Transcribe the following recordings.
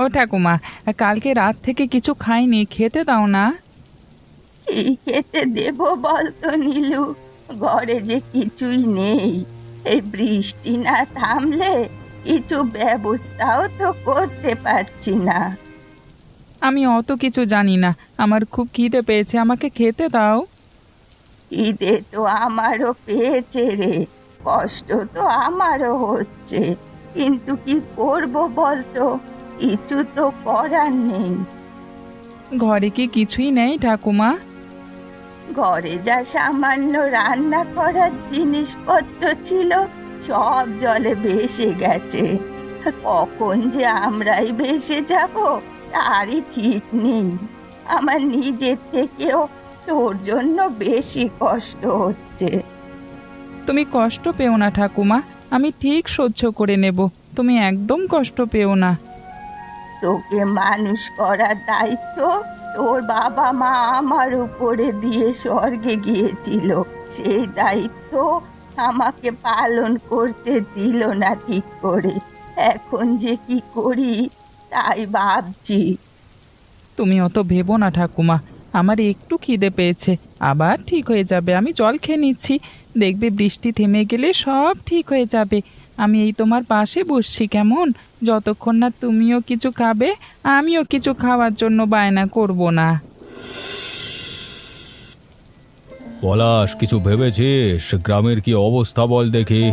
ও ঠাকুমা, কালকে রাত থেকে কিছু খাইনি, খেতে দাও না। কি খেতে দেব বলতো নীলু? ঘরে যে কিছুই নেই। এই বৃষ্টি না থামলে কিছু ব্যবস্থাও তো করতে পারছি না। আমি অত কিছু জানি না, আমার খুব খিদে পেয়েছে, আমাকে খেতে দাও। খিদে তো আমারও পেয়েছে রে, কষ্ট তো আমারও হচ্ছে, কিন্তু কি করব বলতো? কিছু তো করার নেই। ঘরে কি কিছুই নেই ঠাকুমা? ঘরে যা সামান্য রান্না করার জিনিসপত্র ছিল সব জলে ভেসে গেছে। কখন যে আমরাই ভেসে যাব তারই ঠিক নেই। আমার নিজের থেকেও তোর জন্য বেশি কষ্ট হচ্ছে। তুমি কষ্ট পেও না ঠাকুমা, আমি ঠিক সহ্য করে নেব, তুমি একদম কষ্ট পেও না। তোকে মানুষ করার দায়িত্ব তোর বাবা মা আমার উপরে দিয়ে স্বর্গে গিয়েছিল, সেই দায়িত্ব আমাকে পালন করতে দিল না ঠিক করে। এখন যে কি করি তাই ভাবছি। তুমি অত ভেবো না ঠাকুমা, আমার একটু খিদে পেয়েছে, আবার ঠিক হয়ে যাবে। আমি জল খেয়ে নিচ্ছি, দেখবে বৃষ্টি থেমে গেলে সব ঠিক হয়ে যাবে। আমি এই তোমার পাশে বসছি কেমন, যতক্ষণ না তুমিও কিছু খাবে আমিও কিছু খাওয়ার জন্য বায়না করব না। পলাশ, কিছু ভেবেছিস? গ্রামের কি অবস্থা বল দেখি।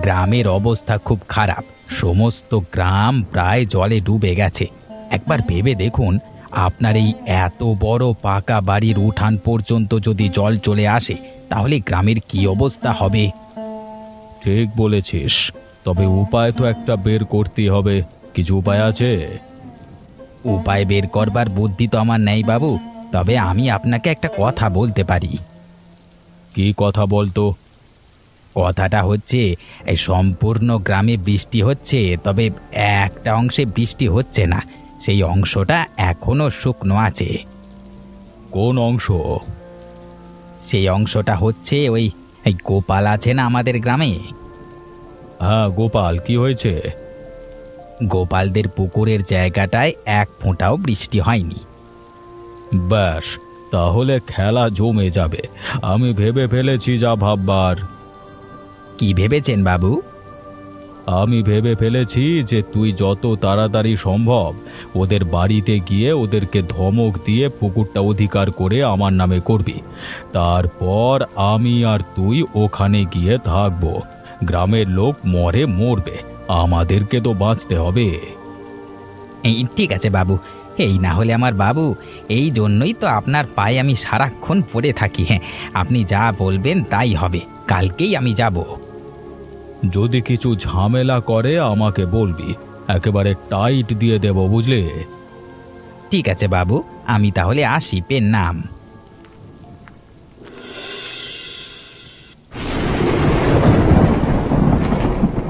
গ্রামের অবস্থা খুব খারাপ, সমস্ত গ্রাম প্রায় জলে ডুবে গেছে। একবার ভেবে দেখুন, আপনার এই এত বড় পাকা বাড়ির উঠান পর্যন্ত যদি জল চলে আসে তাহলে গ্রামের কি অবস্থা হবে। ঠিক বলেছিস, তবে উপায় তো একটা বের করতেই হবে। কিছু উপায় আছে? উপায় বের করবার বুদ্ধি তো আমার নেই বাবু, তবে আমি আপনাকে একটা কথা বলতে পারি। কি কথা বলতো? কথাটা হচ্ছে, এই সম্পূর্ণ গ্রামে বৃষ্টি হচ্ছে, তবে একটা অংশে বৃষ্টি হচ্ছে না, সেই অংশটা এখনো শুকনো আছে। কোন অংশ? সেই অংশটা হচ্ছে ওই এই গোপাল আছে না আমাদের গ্রামে, হ্যাঁ, গোপাল, কি হয়েছে? গোপালদের পুকুরের জায়গাটায় এক ফোঁটাও বৃষ্টি হয়নি। ব্যাস, তাহলে খেলা জমে যাবে। আমি ভেবে ফেলেছি যা ভাববার। কি ভেবেছেন বাবু? আমি ভেবে ফেলেছি যে তুই যত তাড়াতাড়ি সম্ভব ওদের বাড়িতে গিয়ে ওদেরকে ধমক দিয়ে পুকুরটা অধিকার করে আমার নামে করবি। তারপর আমি আর তুই ওখানে গিয়ে থাকবো। গ্রামের লোক মরে মরবে, আমাদেরকে তো বাঁচতে হবে। এই ঠিক আছে বাবু, এই না হলে আমার বাবু, এই জন্যই তো আপনার পায়ে আমি সারাক্ষণ পড়ে থাকি। হ্যাঁ, আপনি যা বলবেন তাই হবে, কালকেই আমি যাব। যদি কিছু ঝামেলা করে আমাকে বলবি, একেবারে টাইট দিয়ে দেব, বুঝলি? ঠিক আছে বাবু, আমি তাহলে আসি, পেন নাম।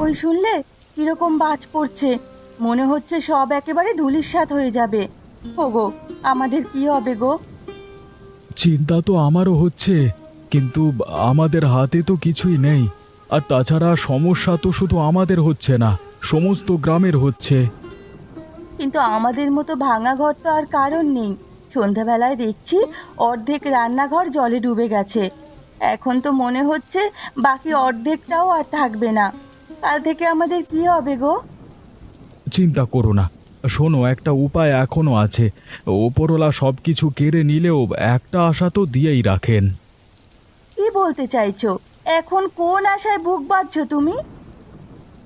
ওই শুনলে কিরকম বাজ পড়ছে, মনে হচ্ছে সব একেবারে ধূলিসাৎ হয়ে যাবে। ওগো, আমাদের কি হবে গো? চিন্তা তো আমারও হচ্ছে, কিন্তু আমাদের হাতে তো কিছুই নেই। আর তাছাড়া সমস্যা তো শুধু আমাদের হচ্ছে না, সমস্ত গ্রামের হচ্ছে। কিন্তু আমাদের মতো ভাঙা ঘর তো আর কারণ নেই। সন্ধ্যাবেলায় দেখছি অর্ধেক রান্নাঘর জলে ডুবে গেছে। এখন তো মনে হচ্ছে বাকি অর্ধেকটাও আর থাকবে না। কাল থেকে আমাদের কি হবে গো? চিন্তা করো না, শোনো, একটা উপায় এখনো আছে। ওপরওয়ালা সব কিছু কেড়ে নিলেও একটা আশা তো দিয়েই রাখেন। কি বলতে চাইছো? এখন কোন আশায় বুক বাঁধছো তুমি?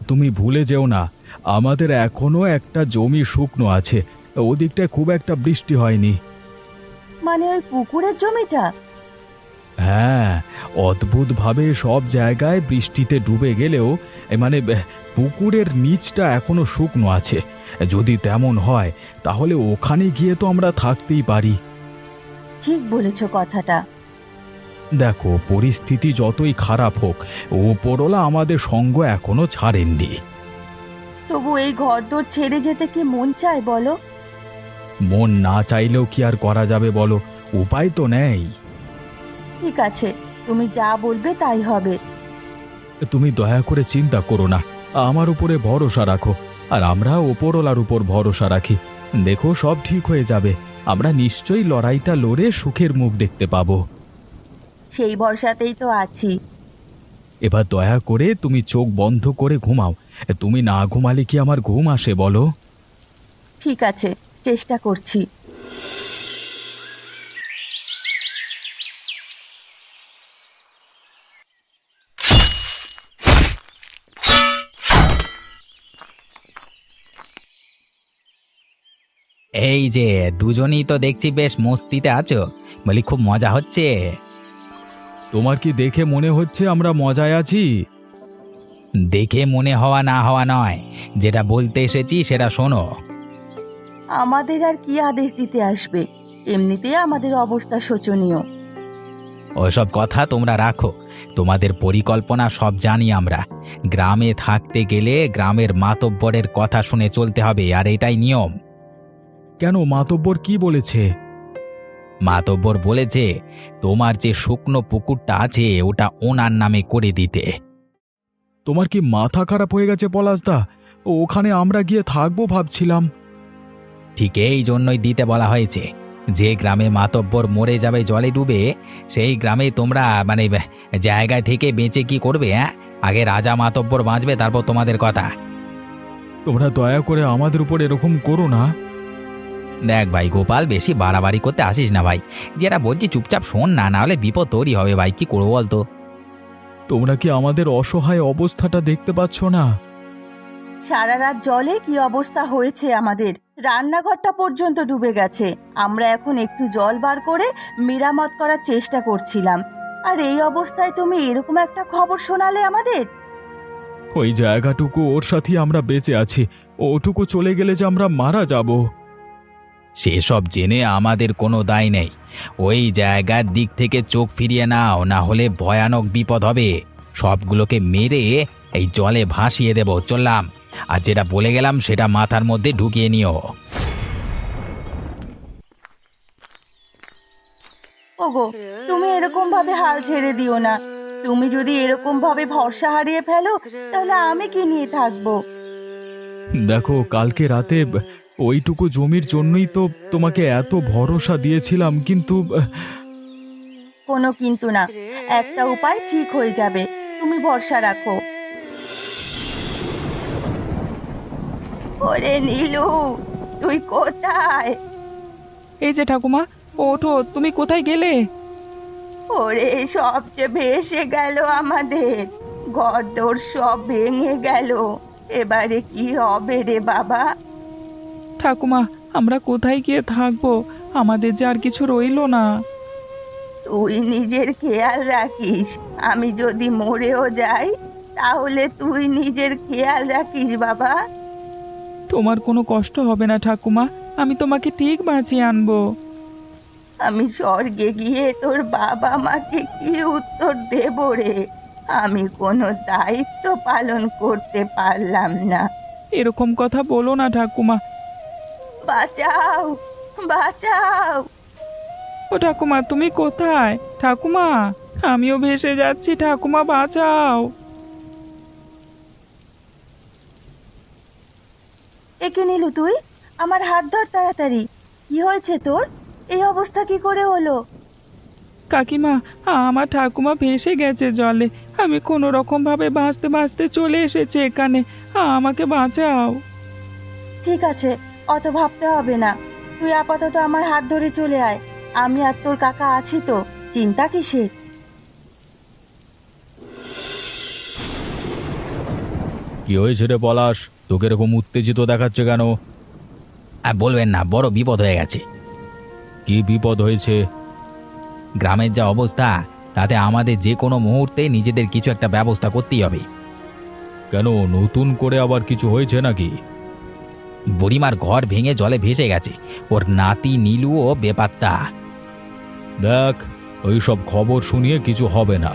তুমি ভুলে যেও না, আমাদের এখনো একটা জমি শুকনো আছে, ওদিকটায় খুব একটা বৃষ্টি হয়নি। মানে ওই পুকুরের জমিটা? হ্যাঁ, অদ্ভুতভাবে সব জায়গায় বৃষ্টিতে ডুবে গেলেও পুকুরের নিচটা এখনো শুকনো আছে। যদি তেমন হয় তাহলে ওখানে গিয়ে তো আমরা থাকতেই পারি। ঠিক বলেছো কথাটা। দেখো, পরিস্থিতি যতই খারাপ হোক, ওপরওয়ালা আমাদের সঙ্গ এখনো ছাড়েননি। তবু এই ঘরদোর ছেড়ে যেতে কি মন চায় বলো? মন না চাইলেও কি আর করা যাবে বলো, উপায় তো নেই। ঠিক আছে, তুমি যা বলবে তাই হবে। তুমি দয়া করে চিন্তা করো না, আমার উপরে ভরসা রাখো। আর আমরা ওপরওয়ালার উপর ভরসা রাখি। দেখো, সব ঠিক হয়ে যাবে। আমরা নিশ্চয়ই লড়াইটা লড়ে সুখের মুখ দেখতে পাবো। সেই ভরসাতেই তো আছি। এবার দয়া করে তুমি চোখ বন্ধ করে ঘুমাও। তুমি না ঘুমালে কি আমার ঘুম আসে বলো? ঠিক আছে, চেষ্টা করছি। এই যে দুজনেই তো দেখছি বেশ মস্তিতে আছো, বলি খুব মজা হচ্ছে। তোমার কি দেখে মনে হচ্ছে আমরা মজায় আছি? দেখে মনে হওয়া না হওয়া নয়, যেটা বলতে এসেছি সেটা শোনো। আমাদের আর কি আদেশ দিতে আসবে? এমনিতেই আমাদের অবস্থা শোচনীয়। ওসব কথা তোমরা রাখো, তোমাদের পরিকল্পনা সব জানি আমরা। গ্রামে থাকতে গেলে গ্রামের মাতব্বরের কথা শুনে চলতে হবে, আর এটাই নিয়ম। কেন, মাতব্বর কি বলেছে? মাতব্বর বলেছে তোমার যে শুকনো পুকুরটা আছে ওটা ওনার নামে করে দিতে। তোমার কি মাথা খারাপ হয়ে গেছে পলাশদা? ওখানে আমরা গিয়ে থাকবো ভাবছিলাম। ঠিক এই জন্যই দিতে বলা হয়েছে। যে গ্রামে মাতব্বর মরে যাবে জলে ডুবে, সেই গ্রামে তোমরা জায়গায় থেকে বেঁচে কি করবে? আগে রাজা মাতব্বর বাঁচবে, তারপর তোমাদের কথা। তোমরা দয়া করে আমাদের উপর এরকম করো না। দেখ ভাই গোপাল, বেশি বাড়াবাড়ি করতে আসিস না ভাই। যেটা বলছি চুপচাপ শোন না, না হলে বিপদ তৈরি হবে ভাই। কি করবো বলতো? তোমরা কি আমাদের অসহায় অবস্থাটা দেখতে পাচ্ছ না? সারা রাত জলে কি অবস্থা হয়েছে আমাদের, রান্নাঘরটা পর্যন্ত ডুবে গেছে। আমরা এখন একটু জল বার করে মেরামত করার চেষ্টা করছিলাম, আর এই অবস্থায় তুমি এরকম একটা খবর শোনালে আমাদের। ওই জায়গাটুকু ওর সাথেই আমরা বেঁচে আছি, ওটুকু চলে গেলে যে আমরা মারা যাব। সেসব জেনে আমাদের কোনো দায় নেই। ওই জায়গার দিক থেকে চোখ ফিরিয়ে নাও, না হলে ভয়ানক বিপদ হবে। সবগুলোকে মেরে এই জলে ভাসিয়ে দেব। চললাম। আর যেটা বলে গেলাম সেটা মাথার মধ্যে ঢুকিয়ে নিও। ওগো, তুমি এরকম ভাবে হাল ছেড়ে দিও না। তুমি যদি এরকম ভাবে ভরসা হারিয়ে ফেলো, তাহলে আমি কি নিয়ে থাকবো? দেখো, কালকে রাতে ওইটুকু জমির জন্যই তো তোমাকে এত ভরসা দিয়েছিলাম, কিন্তু কোনো কিন্তু না, একটা উপায় ঠিক হয়ে যাবে, তুমি ভরসা রাখো। ওরে নীলু, তুই কোথায়? এই যে ঠাকুমা, ওঠো, তুমি কোথায় গেলে? ওরে, সব যে ভেসে গেল আমাদের, ঘরদোর সব ভেঙে গেল। এবারে কি হবে রে বাবা? ঠাকুমা, আমরা কোথায় গিয়ে থাকবো? আমাদের যে আর কিছু রইলো না। তুই নিজের খেয়াল রাখিস। আমি যদি মরেও যাই, তাহলে তুই নিজের খেয়াল রাখিস বাবা। তোমার কোনো কষ্ট হবে না ঠাকুমা, আমি তোমাকে ঠিক বাঁচিয়ে আনবো। আমি স্বর্গে গিয়ে তোর বাবা মাকে কি উত্তর দেব রে? আমি কোনো দায়িত্ব পালন করতে পারলাম না। এরকম কথা বলো না ঠাকুমা। বাঁচাও, বাঁচাও। ও ঠাকুমা, তুমি কোথায়? ঠাকুমা, আমিও ভেসে যাচ্ছি, ঠাকুমা বাঁচাও। একে নিলু, তুই আমার হাত ধর তাড়াতাড়ি। কি হয়েছে তোর? এই অবস্থা কি করে হলো? কাকিমা, আমার ঠাকুমা ভেসে গেছে জলে। আমি কোনো রকম ভাবে ভাসতে ভাসতে চলে এসেছি এখানে, আমাকে বাঁচাও। ঠিক আছে, অত ভাবতে হবে না। তুই আপাতত আমার হাত ধরে চলে আয়। আমি আর তোর কাকা আছি তো, চিন্তা কিসের? কি হয়েছে রে পলাশ? তোকে এরকম উত্তেজিত দেখাচ্ছে কেন? আর বলবেন না, বড় বিপদ হয়ে গেছে। কি বিপদ হয়েছে? গ্রামের যা অবস্থা, তাতে আমাদের যে কোনো মুহূর্তে নিজেদের কিছু একটা ব্যবস্থা করতেই হবে। কেন, নতুন করে আবার কিছু হয়েছে নাকি? বুড়িমার ঘর ভেঙে জলে ভেসে গেছে, ওর নাতি নীলুও বেপাত্তা। দেখ, ওইসব খবর শুনিয়ে কিছু হবে না।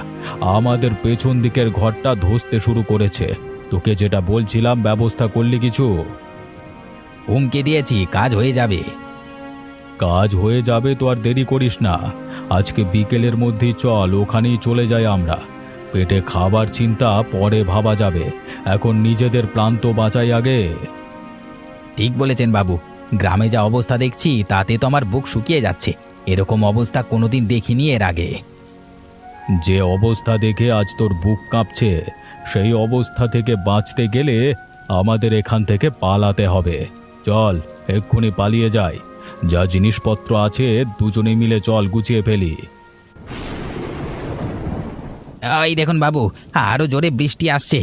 আমাদের পেছন দিকের ঘরটা ধসতে শুরু করেছে। তোকে যেটা বলছিলাম, ব্যবস্থা করলি কিছু? হুমকি দিয়েছি, কাজ হয়ে যাবে। কাজ হয়ে যাবে তো আর দেরি করিস না। আজকে বিকেলের মধ্যেই চল, ওখানেই চলে যাই আমরা। পেটে খাবার চিন্তা পরে ভাবা যাবে, এখন নিজেদের প্রাণ তো বাঁচাই আগে। ঠিক বলেছেন বাবু, গ্রামে যা অবস্থা দেখছি তাতে তো আমার বুক শুকিয়ে যাচ্ছে। এরকম অবস্থা কোনোদিন দেখিনি এর আগে। যে অবস্থা দেখে আজ তোর বুক কাঁপছে, সেই অবস্থা থেকে বাঁচতে গেলে আমাদের এখান থেকে পালাতে হবে। চল এক্ষুনি পালিয়ে যাই। যা জিনিসপত্র আছে দুজনে মিলে চল গুছিয়ে ফেলি। এই দেখুন বাবু, আরো জোরে বৃষ্টি আসছে,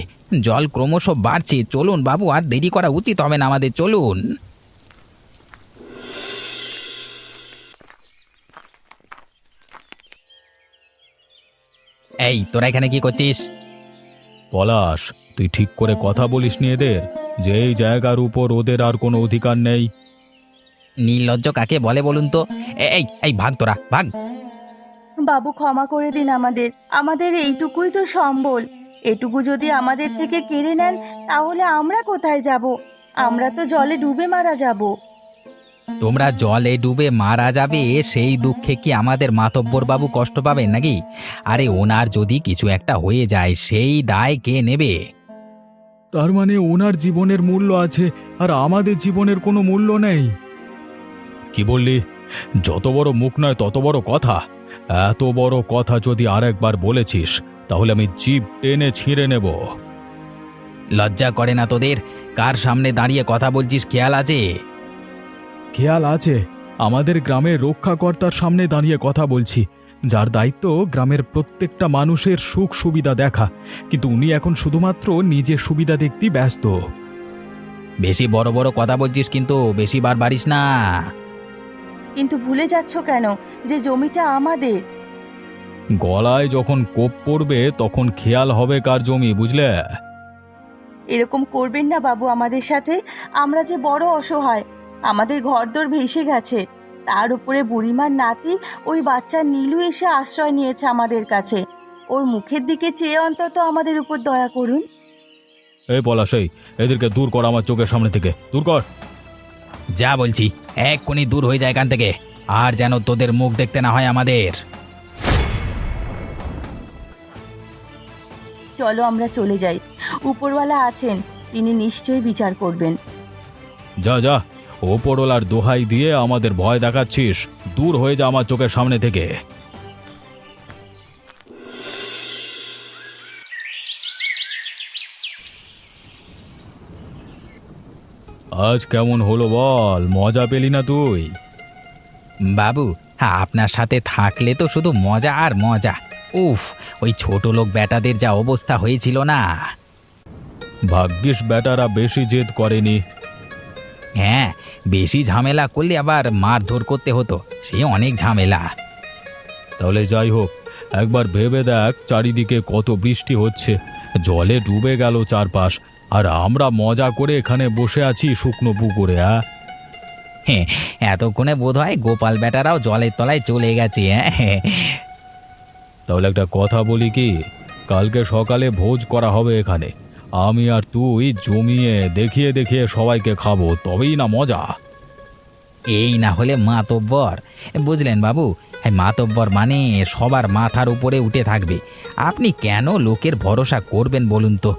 জল ক্রমশ বাড়ছে। চলুন বাবু, আর দেরি করা উচিত হবে না আমাদের, চলুন। এই তোরা এখানে কি করছিস? পলাশ, তুই ঠিক করে কথা বলিসনি এদের যে এই জায়গার উপর ওদের আর কোনো অধিকার নেই? নির্লজ্জ কাকে বলে বলুন তো? এই এই ভাগ, তোরা ভাগ। বাবু ক্ষমা করে দিন আমাদের, আমাদের এইটুকুই তো সম্বল। এটুকু যদি আমাদের থেকে কেড়ে নেন তাহলে আমরা কোথায় যাব? আমরা তো জলে ডুবে মারা যাব। তোমরা জলে ডুবে মারা যাবে সেই দুঃখে কি আমাদের মাতব্বর বাবু কষ্ট পাবেন নাকি? আরে ওনার যদি কিছু একটা হয়ে যায় সেই দায় কে নেবে? তার মানে ওনার জীবনের মূল্য আছে আর আমাদের জীবনের কোনো মূল্য নেই? কি বললি? যত বড় মুখ নয় তত বড় কথা। এত বড় কথা যদি আরেকবার বলেছিস তাহলে আমি জিভ টেনে ছিঁড়ে নেব। লজ্জা করে না তোদের? কার সামনে দাঁড়িয়ে কথা বলছিস খেয়াল আছে? খেয়াল আছে, আমাদের গ্রামের রক্ষাকর্তার সামনে দাঁড়িয়ে কথা বলছি, যার দায়িত্ব গ্রামের প্রত্যেকটা মানুষের সুখ সুবিধা দেখা, কিন্তু উনি এখন শুধুমাত্র নিজের সুবিধা দেখতেই ব্যস্ত। বেশি বড় বড় কথা বলছিস কিন্তু, বেশি বার বাড়িস না। কিন্তু ভুলে যাচ্ছ কেন যে জমিটা আমাদের? গলায় যখন কোপ পড়বে তখন খেয়াল হবে কার জমি, বুঝলে? এরকম করবেন না বাবু আমাদের সাথে। আমরা যে বড় অসহায়, আমাদের ঘরদোর ভেসে গেছে। তার উপরে বুড়িমার নাতি ওই বাচ্চা নীলু এসে আশ্রয় নিয়েছে আমাদের কাছে। ওর মুখের দিকে চেয়ে অন্তত আমাদের উপর দয়া করুন। এই পলাশ, এদেরকে দূর কর আমার চোখের সামনে থেকে, দূর কর। যা বলছি এক্ষুনি দূর হয়ে যায় এখান থেকে, আর যেন তোদের মুখ দেখতে না হয় আমাদের। চলো আমরা চলে যাই, উপরওয়ালা আছেন, তিনি নিশ্চয়ই বিচার করবেন। যা যা, ওপরওয়ালার দোহাই দিয়ে আমাদের ভয় দেখাচ্ছিস, দূর হয়ে যা আমার চোখের সামনে থেকে। আজ কেমন হলো বল? মজা পেলি না তুই? বাবু, আপনার সাথে থাকলে তো শুধু মজা আর মজা। উফ, ওই ছোট লোক বেটাদের যা অবস্থা হয়েছিল না। ভাগ্যিস বেটারা বেশি জেদ করেনি। হ্যাঁ, বেশি ঝামেলা করলে আবার মারধর করতে হতো, সে অনেক ঝামেলা। তাহলে যাই হোক, একবার ভেবে দেখ চারিদিকে কত বৃষ্টি হচ্ছে, জলে ডুবে গেল চারপাশ, আর আমরা মজা করে এখানে বসে আছি শুকনো পুকুরে। হ্যাঁ, এতক্ষণে বোধ হয় গোপাল বেটারাও জলের তলায় চলে গেছে। হ্যাঁ, তাহলে একটা কথা বলি কি, কালকে সকালে ভোজ করা হবে এখানে, আমি আর তুই জমিয়ে দেখিয়ে দেখিয়ে সবাইকে খাবো, তবেই না মজা। এই না হলে মাতব্বর, বুঝলেন বাবু? মাতব্বর মানে সবার মাথার উপরে উঠে থাকবে। আপনি কেন লোকের ভরসা করবেন বলুন তো?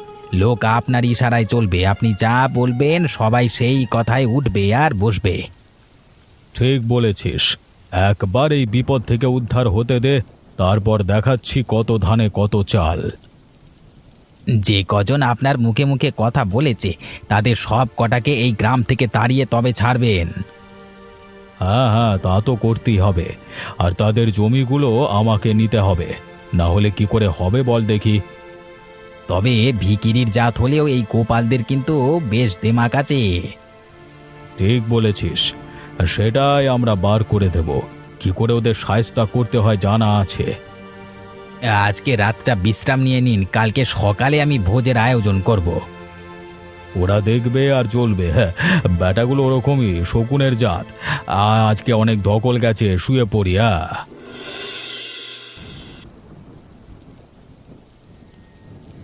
লোক আপনার ইশারায় চলবে, আপনি যা বলবেন সবাই সেই কথায় উঠবে আর বসবে। ঠিক বলেছিস, একবার এই বিপদ থেকে উদ্ধার হতে দে, তারপর দেখাচ্ছি কত ধানে কত চাল। যে কজন আপনার মুখে মুখে কথা বলেছে তাদের সব কটাকে এই গ্রাম থেকে তাড়িয়ে তবে ছাড়বেন। হ্যাঁ হ্যাঁ, তা তো করতেই হবে, আর তাদের জমিগুলো আমাকে নিতে হবে, না হলে কি করে হবে বল দেখি। তবে ভিকিরির জাত হলেও এই গোপালদের কিন্তু বেশ দেমাক আছে। ঠিক বলেছিস, সেটাই আমরা বার করে দেব, কি করে ওদের শায়েস্তা করতে হয় জানা আছে। আজকে রাতটা বিশ্রাম নিয়ে নিন, কালকে সকালে আমি ভোজের আয়োজন করব। ওরা দেখবে আর চলবে। হ্যাঁ, ব্যাটাগুলো ওরকমই, শকুনের জাত। আজকে অনেক ধকল গেছে, শুয়ে পড়ি।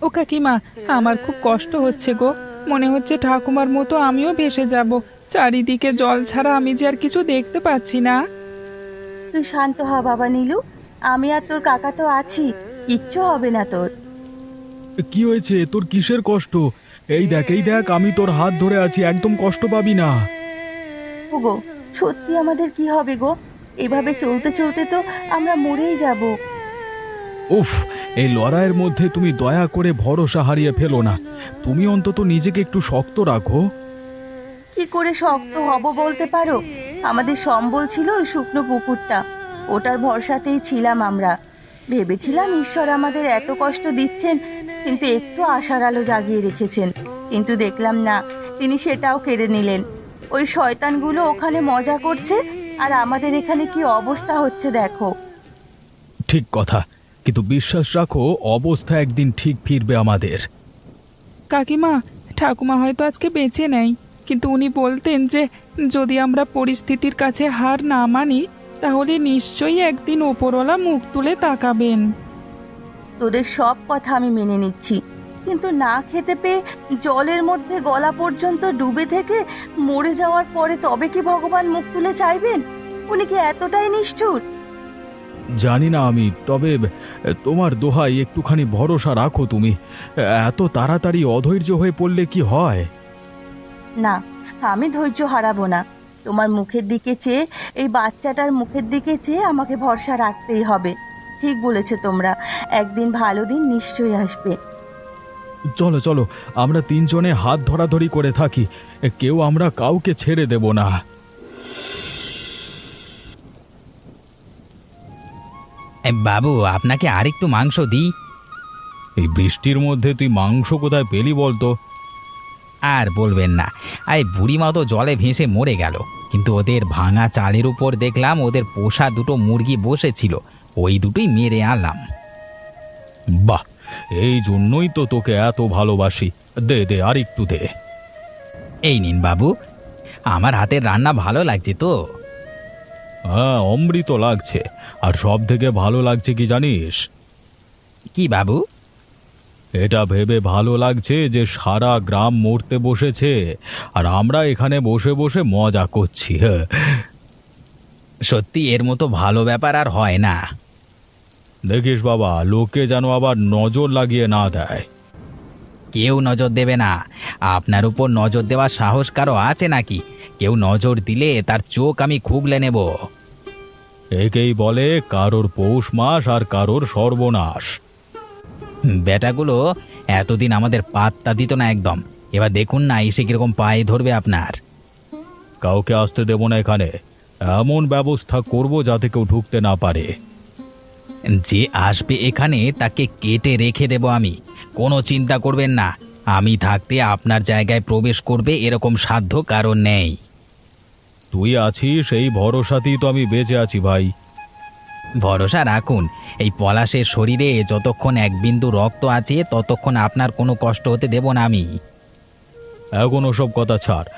ও কাকিমা, আমার খুব কষ্ট হচ্ছে গো। মনে হচ্ছে ঠাকুমার মতো আমিও ভেসে যাব। চারিদিকে জল ছাড়া আমি যে আর কিছু দেখতে পাচ্ছি না। তুই শান্ত হ বাবা নীলু, আমি আর তোর কাকা তো আছি, কিচ্ছু হবে না তোর। কি হয়েছে তোর? কিসের কষ্ট? এই দেখ আমি তোর হাত ধরে আছি, একদম কষ্ট পাবি না। ওগো, সত্যি আমাদের কি হবে গো? এভাবে চলতে চলতে তো আমরা মরেই যাব। উফ, এই লড়াইয়ের মধ্যে তুমি দয়া করে ভরসা হারিয়ে ফেলো না। তুমি অন্তত নিজেকে একটু শক্ত রাখো। কি করে শক্ত হব বলতে পারো? আমাদের সম্বল ছিল ওই শুকনো পুকুরটা, ওটার ভরসাতেই ছিলাম আমরা। ভেবেছিলাম ঈশ্বর আমাদের এত কষ্ট দিচ্ছেন, কিন্তু একটু আশার আলো জাগিয়ে রেখেছেন। কিন্তু দেখলাম না, তিনি সেটাও কেড়ে নিলেন। ওই শয়তানগুলো ওখানে মজা করছে, আর আমাদের এখানে কি অবস্থা হচ্ছে দেখো। ঠিক কথা, কিন্তু বিশ্বাস রাখো অবস্থা একদিন ঠিক ফিরবে আমাদের। কাকিমা, ঠাকুমা হয়তো আজকে বেঁচে নেই, কিন্তু উনি বলতেন যে যদি আমরা পরিস্থিতির কাছে হার না মানি তাহলে নিশ্চয়ই একদিন ওপরওয়ালা মুখ তুলে তাকাবেন। তোদের সব কথা আমি মেনে নিচ্ছি, কিন্তু না খেতে পেয়ে জলের মধ্যে গলা পর্যন্ত ডুবে থেকে মরে যাওয়ার পরে তবে কি ভগবান মুখ তুলে চাইবেন? উনি কি এতটাই নিষ্ঠুর? জানি না আমি, তবে তোমার দোহাই একটুখানি ভরসা রাখো তুমি। এত তাড়াতাড়ি অধৈর্য হয়ে পড়লে কি হয়? না, আমি ধৈর্য হারাবো না। তোমার মুখের দিকে চেয়ে, এই বাচ্চাটার মুখের দিকে চেয়ে আমাকে ভরসা রাখতেই হবে। ঠিক বলেছো তোমরা, একদিন ভালো দিন নিশ্চয়ই আসবে। চলো চলো, আমরা তিনজনে হাত ধরাধরি করে থাকি, কেউ আমরা কাউকে ছেড়ে দেব না। বাবু, আপনাকে আরেকটু মাংস দিই? এই বৃষ্টির মধ্যে তুই মাংস কোথায় পেলি বলতো? আর বলবেন না, আরে বুড়িমা তো জলে ভেসে মরে গেল, কিন্তু ওদের ভাঙা চালের উপর দেখলাম ওদের পোষা দুটো মুরগি বসেছিল, ওই দুটোই মেরে আনলাম। বাহ, এই জন্যই তো তোকে এত ভালোবাসি। দে দে, আর একটু দে। এই নিন বাবু, আমার হাতের রান্না ভালো লাগছে তো? হ্যাঁ, অমৃত লাগছে। আর সব থেকে ভালো লাগছে কি জানিস? কি বাবু? এটা ভেবে ভালো লাগছে যে সারা গ্রাম মরতে বসেছে, আর আমরা এখানে বসে বসে মজা করছি। হ্যাঁ, সত্যি এর মতো ভালো ব্যাপার আর হয় না। দেখিস বাবা, লোকে যেন আবার নজর লাগিয়ে না দেয়। কেউ নজর দেবে না। আপনার উপর নজর দেওয়ার সাহস কারো আছে নাকি? কেউ নজর দিলে তার চোখ আমি খুবলে নেব। একেই বলে কারোর পৌষ মাস আর কারোর সর্বনাশ। বেটাগুলো এতদিন আমাদের পাত্তা দিত না একদম, এবার দেখুন না এসে কিরকম পায়ে ধরবে আপনার। কাউকে আসতে দেব না এখানে। এমন ব্যবস্থা করব যাতে কেউ ঢুকতে না পারে। যে আসবে এখানে তাকে কেটে রেখে দেব আমি, কোনো চিন্তা করবেন না। আমি থাকতে আপনার জায়গায় প্রবেশ করবে এরকম সাধ্য কারণ নেই। তুই আছিস এই ভরসাতেই তো আমি বেঁচে আছি ভাই। ভরসা রাখুন, এই পলাশের শরীরে যতক্ষণ এক বিন্দু রক্ত আছে ততক্ষণ আপনার কোনো কষ্ট হতে দেব না আমি। এখন ওসব কথা ছাড়,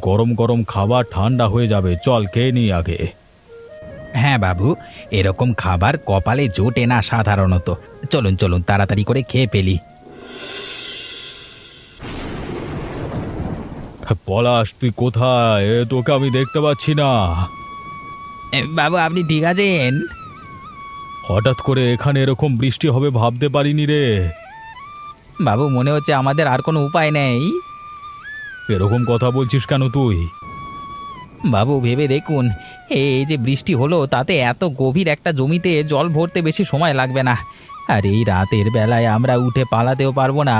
গরম গরম খাবার ঠান্ডা হয়ে যাবে, চল খেয়ে নি আগে। হ্যাঁ বাবু, এরকম খাবার কপালে জোটে না সাধারণত। চলুন চলুন, তাড়াতাড়ি করে খেয়ে ফেলি। পলাশ, তুই কোথায়? তোকে আমি দেখতে পাচ্ছি না। বাবু, আপনি ঠিক আছেন? হঠাৎ করে এখানে এরকম বৃষ্টি হবে ভাবতে পারিনি রে। বাবু, মনে হচ্ছে আমাদের আর কোনো উপায় নেই। এরকম কথা বলছিস কেন তুই? বাবু, ভেবে দেখুন, এই যে বৃষ্টি হলো তাতে এত গভীর একটা জমিতে জল ভরতে বেশি সময় লাগবে না। আর এই রাতের বেলায় আমরা উঠে পালাতেও পারবো না।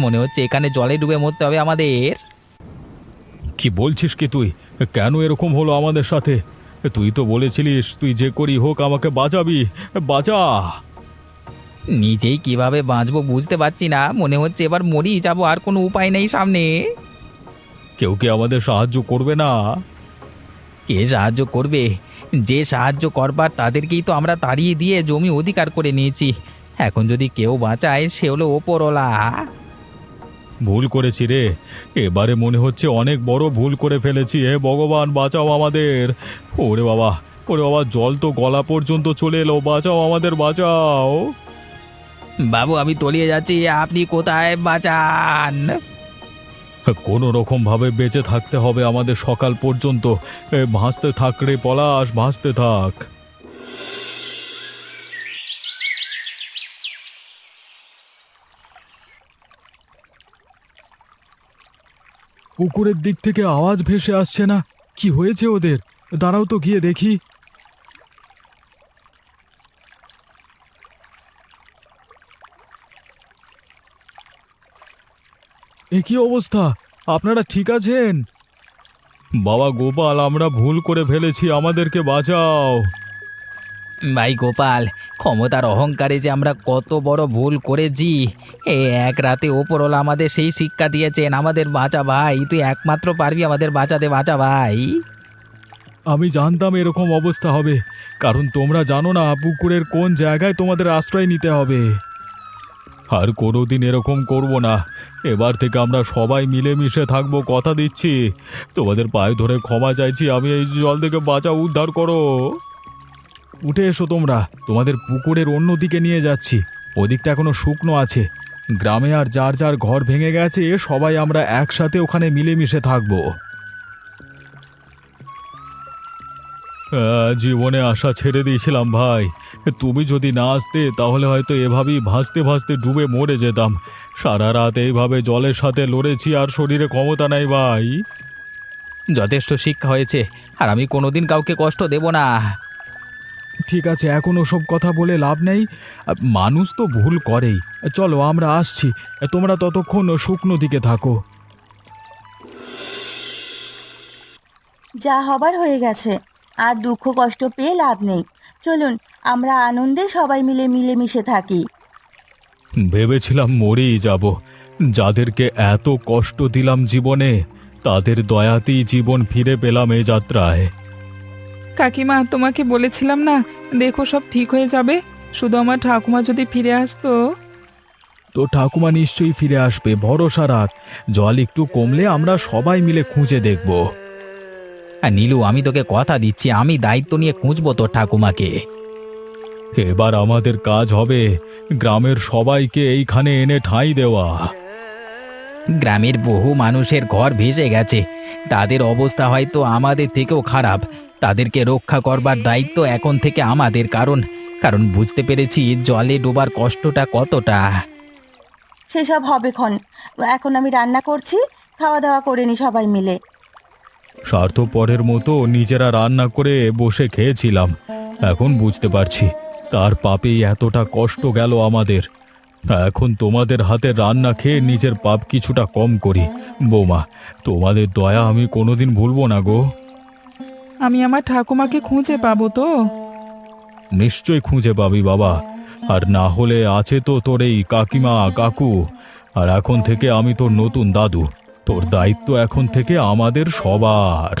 মনে হচ্ছে এখানে জলে ডুবে মরতে হবে আমাদের। কি বলছিস কি তুই? কেন এরকম হলো আমাদের সাথে? তুই তো বলেছিলিস তুই যে করি হোক আমাকে বাঁচাবি। বাঁচা। নিজেই কিভাবে বাঁচবো বুঝতে পারছি না, মনে হচ্ছে এবার মরেই যাবো, আর কোনো উপায় নেই সামনে। কেউ কি আমাদের সাহায্য করবে না? কে সাহায্য করবে? যে সাহায্য করবার তাদেরকেই তো আমরা তাড়িয়ে দিয়ে জমি অধিকার করে নিয়েছি। এখন যদি কেউ বাঁচায় সে হলো ওপরওয়ালা। ভুল করেছি রে, এবারে মনে হচ্ছে অনেক বড় ভুল করে ফেলেছি। হে ভগবান, বাঁচাও আমাদের। ওরে বাবা, ওরে বাবা, জল তো গলা পর্যন্ত চলে এলো। বাঁচাও আমাদের, বাঁচাও। বাবু, আমি তলিয়ে যাচ্ছি, আপনি কোথায়? বাঁচান। কোনো রকম ভাবে বেঁচে থাকতে হবে আমাদের সকাল পর্যন্ত। ভাসতে থাক রে পলাশ, ভাসতে থাক। পুকুরের দিক থেকে আওয়াজ ভেসে আসছে না, কি হয়েছে ওদের? দাঁড়াও তো গিয়ে দেখি। এ কি অবস্থা? আপনারা ঠিক আছেন? বাবা গোপাল, আমরা ভুল করে ফেলেছি, আমাদেরকে বাঁচাও। ভাই গোপাল, ক্ষমতার অহংকারে যে আমরা কত বড় ভুল করেছি। এক রাতে ওপরওয়ালা আমাদের সেই শিক্ষা দিয়েছেন। আমাদের বাঁচা ভাই, তুই একমাত্র পারবি আমাদের বাঁচাতে, বাঁচা ভাই। আমি জানতাম এরকম অবস্থা হবে, কারণ তোমরা জানো না পুকুরের কোন জায়গায় তোমাদের আশ্রয় নিতে হবে। আর কোনোদিন এরকম করব না। এবার থেকে আমরা সবাই মিলেমিশে থাকবো, কথা দিচ্ছি। তোমাদের পায়ে ধরে ক্ষমা চাইছি, আমি এই জল থেকে বাঁচাও, উদ্ধার করো। উঠে এসো তোমরা, তোমাদের পুকুরের অন্য দিকে নিয়ে যাচ্ছি। ওদিকটা এখনো শুকনো আছে। গ্রামে আর যার যার ঘর ভেঙে গেছে, সবাই আমরা একসাথে ওখানে মিলেমিশে থাকবো। জীবনে আশা ছেড়ে দিয়েছিলাম ভাই। তুমি যদি না আসতে তাহলে হয়তো এভাবেই ভাসতে ভাসতে ডুবে মরে যেতাম। সারা রাত এইভাবে জলের সাথে লড়েছি, আর শরীরে ক্ষমতা নাই ভাই। যথেষ্ট শিক্ষা হয়েছে, আর আমি কোনোদিন কাউকে কষ্ট দেব না। ঠিক আছে, এখন ওসব কথা বলে লাভ নেই। মানুষ তো ভুল করেই। চলো আমরা আসছি, তোমরা ততক্ষণ শুকনো দিকে থাকো। যা হবার হয়ে গেছে, আর দুঃখ কষ্ট পেয়ে লাভ নেই। চলুন আমরা আনন্দে সবাই মিলে মিলেমিশে থাকি। ভেবেছিলাম মরেই যাব। যাদেরকে এত কষ্ট দিলাম জীবনে, তাদের দয়াতেই জীবন ফিরে পেলাম এ যাত্রায়। কাকিমা, তোমাকে বলেছিলাম না, দেখো সব ঠিক হয়ে যাবে। শুধু আমার ঠাকুমা যদি ফিরে আসতো। তো ঠাকুমা নিশ্চয়ই ফিরে আসবে, ভরসা রাখ। জল একটু কমলে আমরা সবাই মিলে খুঁজে দেখব। আর নীলু, আমি তোকে কথা দিচ্ছি, আমি দায়িত্ব নিয়ে খুঁজবো তোর ঠাকুমাকে। এবার আমাদের কাজ হবে গ্রামের সবাইকে এইখানে এনে ঠাঁই দেওয়া। গ্রামের বহু মানুষের ঘর ভেসে গেছে, তাদের অবস্থা হয়তো আমাদের থেকেও খারাপ। তাদেরকে রক্ষা করবার দায়িত্ব এখন থেকে আমাদের, কারণ কারণ বুঝতে পেরেছি জলে ডোবার কষ্টটা কতটা। সেসব হবে ক্ষণ। এখন আমি রান্না করছি, খাওয়া দাওয়া করে নি সবাই মিলে। স্বার্থপরের মতো নিজেরা রান্না করে বসে খেয়েছিলাম। এখন বুঝতে পারছি তার পাপেই এতটা কষ্ট গেল আমাদের। এখন তোমাদের হাতে রান্না খেয়ে নিজের পাপ কিছুটা কম করি। বৌমা, তোমাদের দয়া আমি কোনোদিন ভুলবো না গো। আমি আমার ঠাকুমাকে খুঁজে পাবো তো? নিশ্চয় খুঁজে পাবি বাবা। আর না হলে আছে তো তোর এই কাকিমা, কাকু। আর এখন থেকে আমি তোর নতুন দাদু। তোর দায়িত্ব এখন থেকে আমাদের সবার।